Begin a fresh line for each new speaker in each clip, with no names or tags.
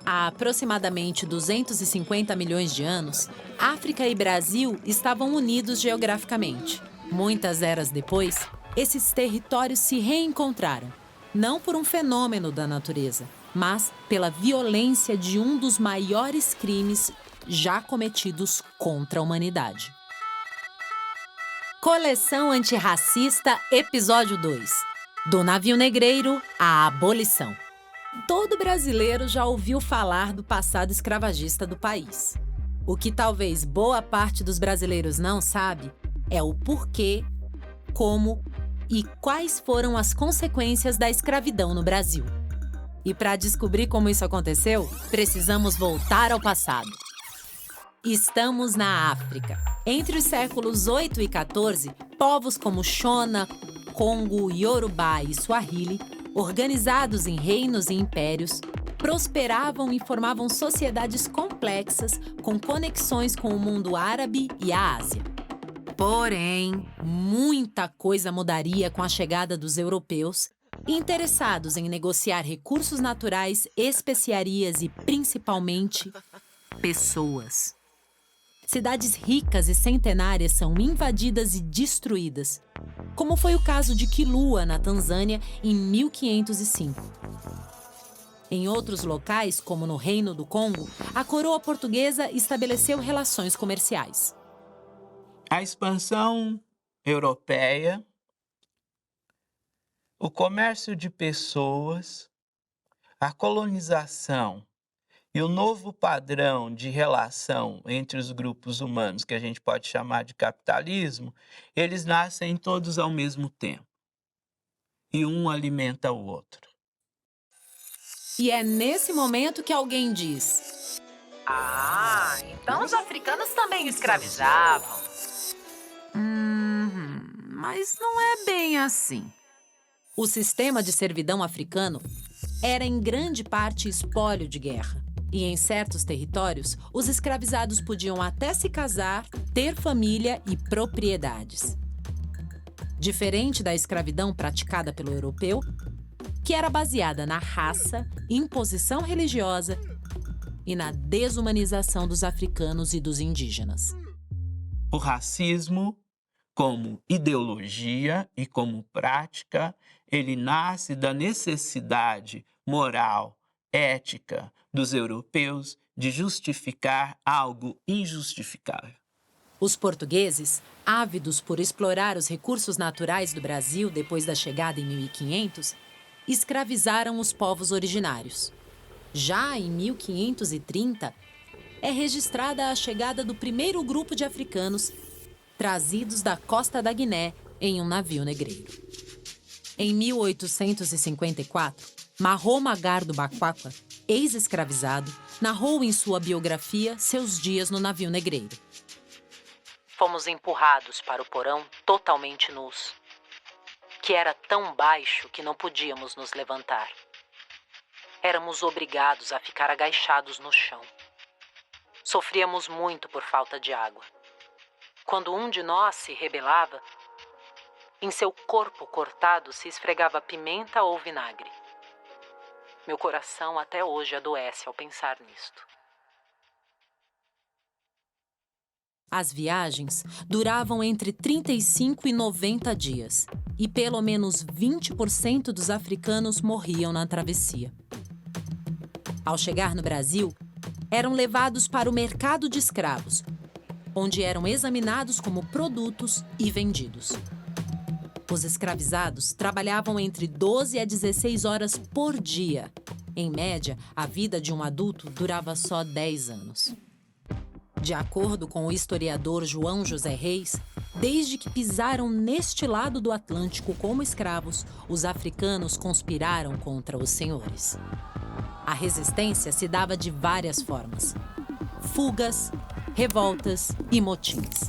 Há aproximadamente 250 milhões de anos, África e Brasil estavam unidos geograficamente. Muitas eras depois, esses territórios se reencontraram, não por um fenômeno da natureza, mas pela violência de um dos maiores crimes já cometidos contra a humanidade. Coleção Antirracista, Episódio 2. Do navio negreiro à abolição. Todo brasileiro já ouviu falar do passado escravagista do país. O que talvez boa parte dos brasileiros não sabe é o porquê, como e quais foram as consequências da escravidão no Brasil. E para descobrir como isso aconteceu, precisamos voltar ao passado. Estamos na África. Entre os séculos 8 e 14, povos como Shona, Congo, Yorubá e Swahili, organizados em reinos e impérios, prosperavam e formavam sociedades complexas com conexões com o mundo árabe e a Ásia. Porém, muita coisa mudaria com a chegada dos europeus, interessados em negociar recursos naturais, especiarias e, principalmente, pessoas. Cidades ricas e centenárias são invadidas e destruídas, como foi o caso de Kilua, na Tanzânia, em 1505. Em outros locais, como no Reino do Congo, a coroa portuguesa estabeleceu relações comerciais.
A expansão europeia, o comércio de pessoas, a colonização e o novo padrão de relação entre os grupos humanos, que a gente pode chamar de capitalismo, eles nascem todos ao mesmo tempo. E um alimenta o outro.
E é nesse momento que alguém diz:
então os africanos também escravizavam.
Mas não é bem assim. O sistema de servidão africano era em grande parte espólio de guerra. E em certos territórios, os escravizados podiam até se casar, ter família e propriedades. Diferente da escravidão praticada pelo europeu, que era baseada na raça, imposição religiosa e na desumanização dos africanos e dos indígenas.
O racismo, como ideologia e como prática, ele nasce da necessidade moral, ética dos europeus de justificar algo injustificável.
Os portugueses, ávidos por explorar os recursos naturais do Brasil depois da chegada em 1500, escravizaram os povos originários. Já em 1530, é registrada a chegada do primeiro grupo de africanos trazidos da costa da Guiné em um navio negreiro. Em 1854, Mahoma Gardo Bakwaqa, ex-escravizado, narrou em sua biografia seus dias no navio negreiro.
Fomos empurrados para o porão totalmente nus, que era tão baixo que não podíamos nos levantar. Éramos obrigados a ficar agachados no chão. Sofríamos muito por falta de água. Quando um de nós se rebelava, em seu corpo cortado se esfregava pimenta ou vinagre. Meu coração até hoje adoece ao pensar nisto.
As viagens duravam entre 35 e 90 dias, e pelo menos 20% dos africanos morriam na travessia. Ao chegar no Brasil, eram levados para o mercado de escravos, onde eram examinados como produtos e vendidos. Os escravizados trabalhavam entre 12 a 16 horas por dia. Em média, a vida de um adulto durava só 10 anos. De acordo com o historiador João José Reis, desde que pisaram neste lado do Atlântico como escravos, os africanos conspiraram contra os senhores. A resistência se dava de várias formas: fugas, revoltas e motins.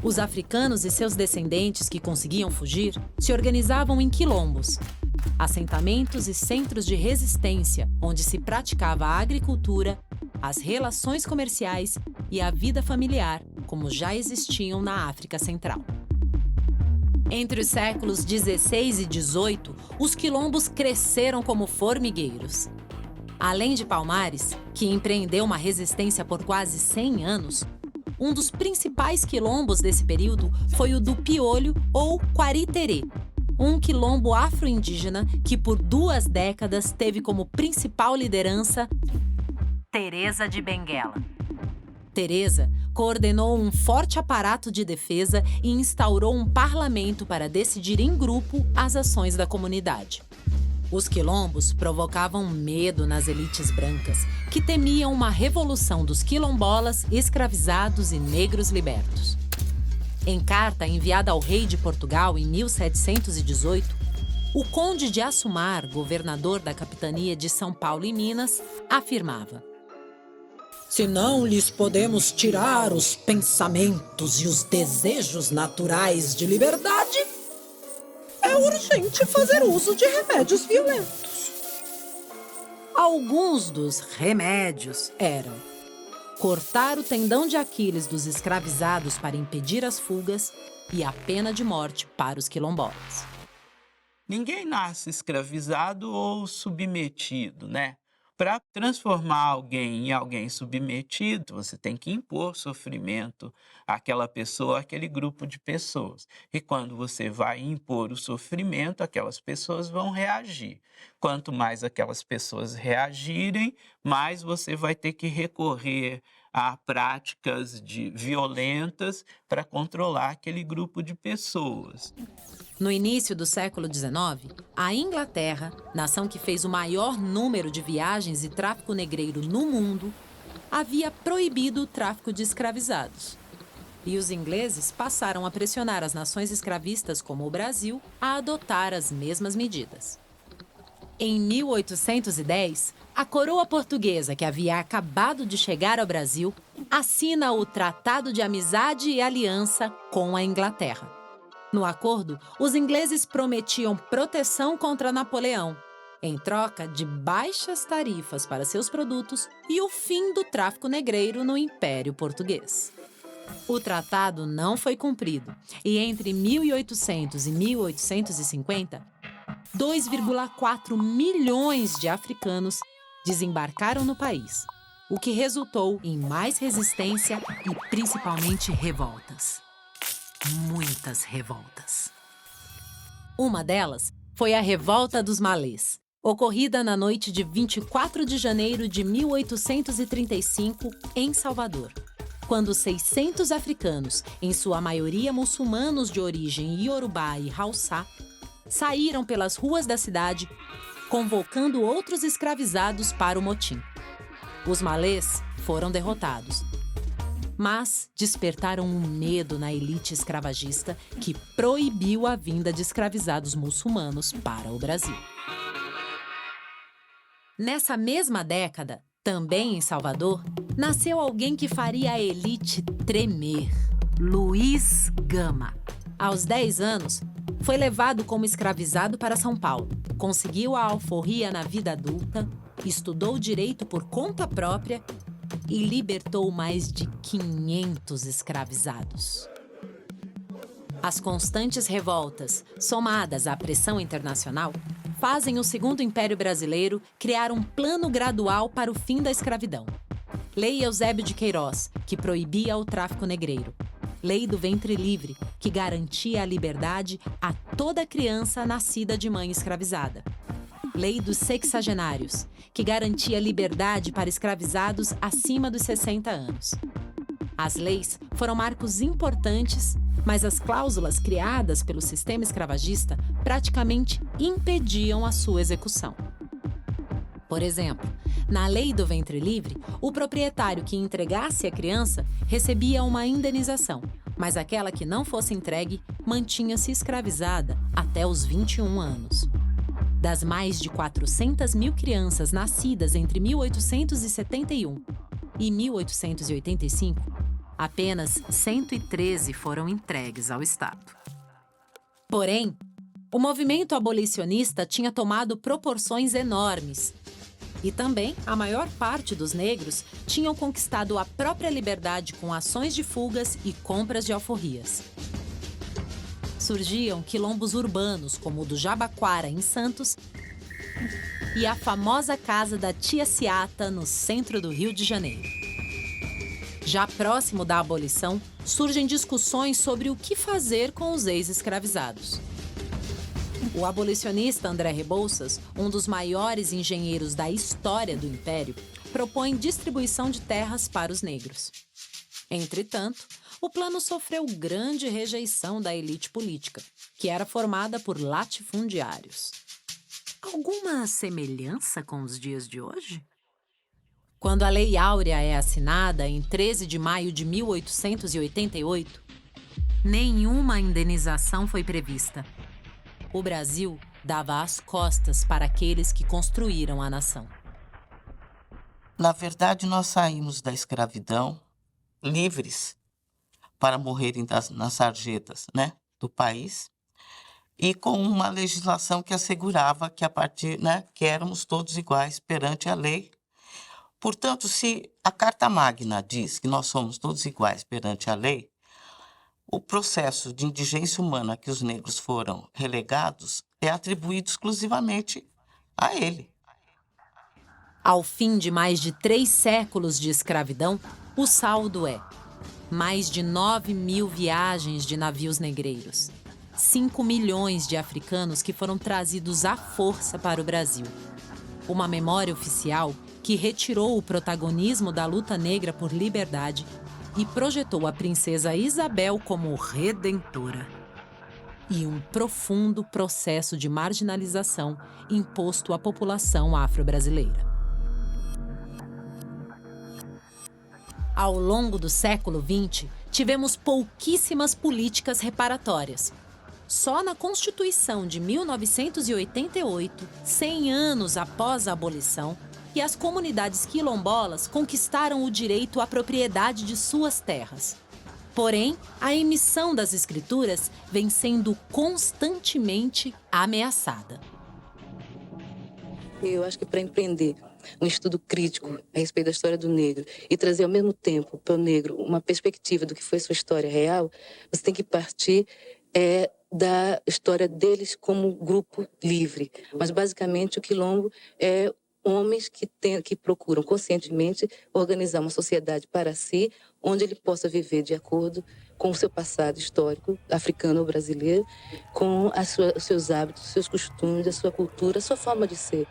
Os africanos e seus descendentes que conseguiam fugir se organizavam em quilombos, assentamentos e centros de resistência onde se praticava a agricultura, as relações comerciais e a vida familiar, como já existiam na África Central. Entre os séculos 16 e 18, os quilombos cresceram como formigueiros. Além de Palmares, que empreendeu uma resistência por quase 100 anos, um dos principais quilombos desse período foi o do Piolho ou Quariterê, um quilombo afro-indígena que por 2 décadas teve como principal liderança Teresa de Benguela. Teresa coordenou um forte aparato de defesa e instaurou um parlamento para decidir em grupo as ações da comunidade. Os quilombos provocavam medo nas elites brancas, que temiam uma revolução dos quilombolas, escravizados e negros libertos. Em carta enviada ao rei de Portugal em 1718, o conde de Assumar, governador da capitania de São Paulo e Minas, afirmava:
Se não lhes podemos tirar os pensamentos e os desejos naturais de liberdade, é urgente fazer uso de remédios violentos.
Alguns dos remédios eram cortar o tendão de Aquiles dos escravizados para impedir as fugas e a pena de morte para os quilombolas.
Ninguém nasce escravizado ou submetido, né? Para transformar alguém em alguém submetido, você tem que impor sofrimento àquela pessoa, àquele grupo de pessoas. E quando você vai impor o sofrimento, aquelas pessoas vão reagir. Quanto mais aquelas pessoas reagirem, mais você vai ter que recorrer a práticas violentas para controlar aquele grupo de pessoas.
No início do século XIX, a Inglaterra, nação que fez o maior número de viagens e tráfico negreiro no mundo, havia proibido o tráfico de escravizados. E os ingleses passaram a pressionar as nações escravistas como o Brasil a adotar as mesmas medidas. Em 1810, a coroa portuguesa, que havia acabado de chegar ao Brasil, assina o Tratado de Amizade e Aliança com a Inglaterra. No acordo, os ingleses prometiam proteção contra Napoleão, em troca de baixas tarifas para seus produtos e o fim do tráfico negreiro no Império Português. O tratado não foi cumprido e entre 1800 e 1850, 2,4 milhões de africanos desembarcaram no país, o que resultou em mais resistência e principalmente revoltas. Muitas revoltas. Uma delas foi a Revolta dos Malês, ocorrida na noite de 24 de janeiro de 1835 em Salvador, quando 600 africanos, em sua maioria muçulmanos de origem iorubá e haussá, saíram pelas ruas da cidade, convocando outros escravizados para o motim. Os malês foram derrotados, mas despertaram um medo na elite escravagista que proibiu a vinda de escravizados muçulmanos para o Brasil. Nessa mesma década, também em Salvador, nasceu alguém que faria a elite tremer: Luiz Gama. Aos 10 anos, foi levado como escravizado para São Paulo, conseguiu a alforria na vida adulta, estudou direito por conta própria e libertou mais de 500 escravizados. As constantes revoltas, somadas à pressão internacional, fazem o Segundo Império Brasileiro criar um plano gradual para o fim da escravidão. Lei Eusébio de Queiroz, que proibia o tráfico negreiro. Lei do Ventre Livre, que garantia a liberdade a toda criança nascida de mãe escravizada. Lei dos Sexagenários, que garantia liberdade para escravizados acima dos 60 anos. As leis foram marcos importantes, mas as cláusulas criadas pelo sistema escravagista praticamente impediam a sua execução. Por exemplo, na Lei do Ventre Livre, o proprietário que entregasse a criança recebia uma indenização, mas aquela que não fosse entregue mantinha-se escravizada até os 21 anos. Das mais de 400 mil crianças nascidas entre 1871 e 1885, apenas 113 foram entregues ao Estado. Porém, o movimento abolicionista tinha tomado proporções enormes. E também a maior parte dos negros tinham conquistado a própria liberdade com ações de fugas e compras de alforrias. Surgiam quilombos urbanos, como o do Jabaquara, em Santos, e a famosa casa da Tia Ciata, no centro do Rio de Janeiro. Já próximo da abolição, surgem discussões sobre o que fazer com os ex-escravizados. O abolicionista André Rebouças, um dos maiores engenheiros da história do Império, propõe distribuição de terras para os negros. Entretanto, o plano sofreu grande rejeição da elite política, que era formada por latifundiários. Alguma semelhança com os dias de hoje? Quando a Lei Áurea é assinada em 13 de maio de 1888, nenhuma indenização foi prevista. O Brasil dava as costas para aqueles que construíram a nação.
Na verdade, nós saímos da escravidão livres para morrerem nas sarjetas, né, do país, e com uma legislação que assegurava que que éramos todos iguais perante a lei. Portanto, se a Carta Magna diz que nós somos todos iguais perante a lei, o processo de indigência humana que os negros foram relegados é atribuído exclusivamente a ele.
Ao fim de mais de 3 séculos de escravidão, o saldo é mais de 9.000 viagens de navios negreiros, 5 milhões de africanos que foram trazidos à força para o Brasil, uma memória oficial que retirou o protagonismo da luta negra por liberdade e projetou a princesa Isabel como redentora. E um profundo processo de marginalização imposto à população afro-brasileira. Ao longo do século XX, tivemos pouquíssimas políticas reparatórias. Só na Constituição de 1988, 100 anos após a abolição, que as comunidades quilombolas conquistaram o direito à propriedade de suas terras. Porém, a emissão das escrituras vem sendo constantemente ameaçada.
Eu acho que para empreender um estudo crítico a respeito da história do negro e trazer ao mesmo tempo para o negro uma perspectiva do que foi sua história real, você tem que partir da história deles como grupo livre. Mas, basicamente, o quilombo é homens que procuram conscientemente organizar uma sociedade para si, onde ele possa viver de acordo com o seu passado histórico, africano ou brasileiro, com os seus hábitos, os seus costumes, a sua cultura, a sua forma de ser.